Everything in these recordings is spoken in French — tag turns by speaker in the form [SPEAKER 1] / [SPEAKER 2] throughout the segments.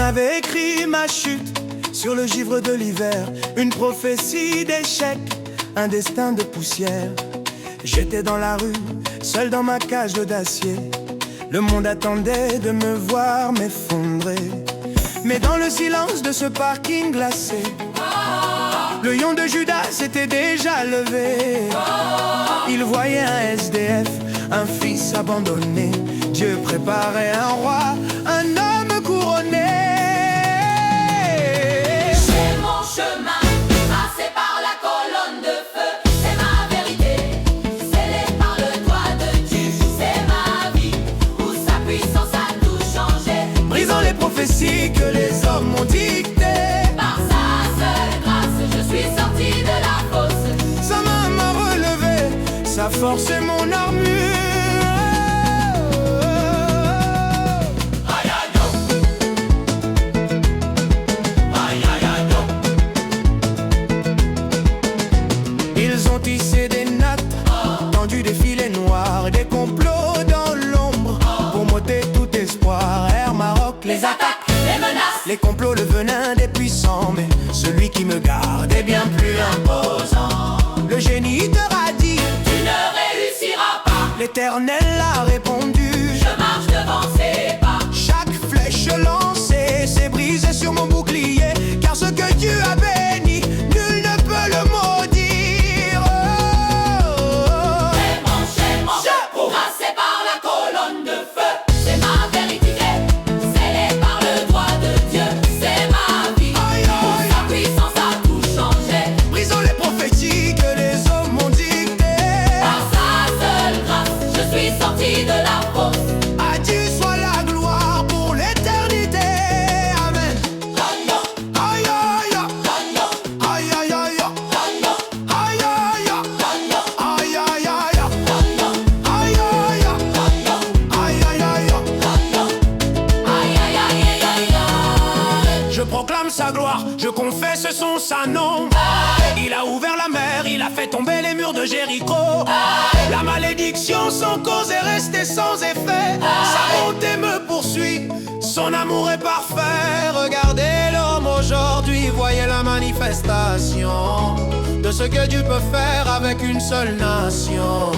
[SPEAKER 1] m'avait écrit ma chute sur le givre de l'hiver, une prophétie d'échec, un destin de poussière. J'étais dans la rue, seul dans ma cage d'acier. Le monde attendait de me voir m'effondrer. Mais dans le silence de ce parking glacé, le lion de Judas s'était déjà levé. Il voyait un SDF, un fils abandonné. Dieu préparait un roi, un homme couronné.
[SPEAKER 2] C'est mon chemin, tracé par la colonne de feu. C'est ma vérité, scellée par le doigt de Dieu. C'est ma vie, où sa puissance a tout changé.
[SPEAKER 1] Brisant les prophéties que les hommes m'ont dictées.
[SPEAKER 2] Par sa seule grâce, je suis sorti de la fosse.
[SPEAKER 1] Sa main m'a relevé, sa force est mon armure. Ils ont tissé des nattes, tendu des filets noirs, des complots dans l'ombre pour m'ôter tout espoir. Air Maroc,
[SPEAKER 2] Les attaques, les menaces,
[SPEAKER 1] les complots, le venin des puissants, mais celui qui me garde est bien plus imposant. Le génie te radie,
[SPEAKER 2] tu ne réussiras pas.
[SPEAKER 1] l'Éternel a répondu.
[SPEAKER 2] Je marche devant ses pas.
[SPEAKER 1] Chaque flèche lancée s'est brisée sur mon bouclier, car ce que Dieu a béni, nul ne peut le maudire.
[SPEAKER 2] C'est mon chemin, tracé par la colonne de feu. C'est ma vérité, scellée par le doigt de Dieu. C'est ma vie, où sa puissance a tout changé.
[SPEAKER 1] Brisons les prophéties que les hommes m'ont dictées.
[SPEAKER 2] Par sa seule grâce, je suis sorti de la fosse.
[SPEAKER 1] À Dieu soit la gloire pour l'éternité. Amen. Aïe aïe aïe, aïe aïe aïe, aïe aïe aïe, aïe aïe aïe, aïe aïe aïe,
[SPEAKER 2] Aïe aïe aïe aïe aïe.
[SPEAKER 1] Je proclame sa gloire, je confesse son nom. Il a ouvert la mer, il a fait tomber les murs de Jéricho. La malédiction sans cause est restée sans effet. Sa bonté me poursuit, son amour est parfait. Regardez l'homme aujourd'hui, voyez la manifestation de ce que Dieu peut faire avec une seule nation.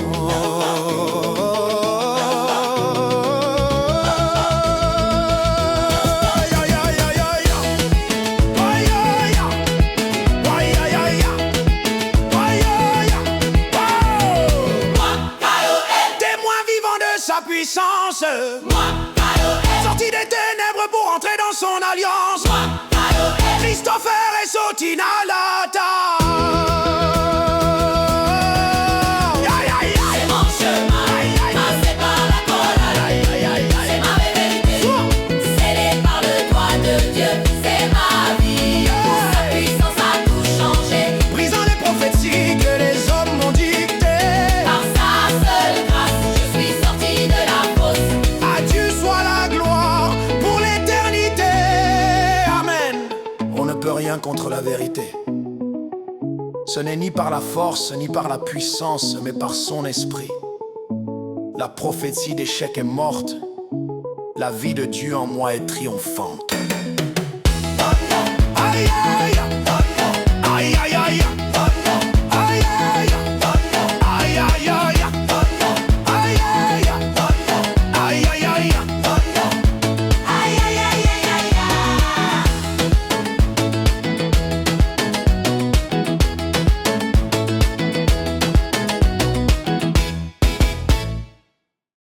[SPEAKER 1] Sa puissance,
[SPEAKER 2] Moi, K.O.L.
[SPEAKER 1] sorti des ténèbres pour entrer dans son alliance.
[SPEAKER 2] Moi, K.O.L.
[SPEAKER 1] Christopher et Sotinalata.
[SPEAKER 2] C'est mon chemin, tracé par la colonne. C'est ma vérité, scellée par le doigt de Dieu. C'est ma vie, où sa puissance a tout changé.
[SPEAKER 1] Brisant les prophéties que les hommes m'ont dictées.
[SPEAKER 2] Par sa seule grâce, je suis sorti de la fosse.
[SPEAKER 1] À Dieu soit la gloire pour l'éternité. Amen. On ne peut rien contre la vérité. Ce n'est ni par la force, ni par la puissance, mais par son esprit. La prophétie d'échec est morte. La vie de Dieu en moi est triomphante.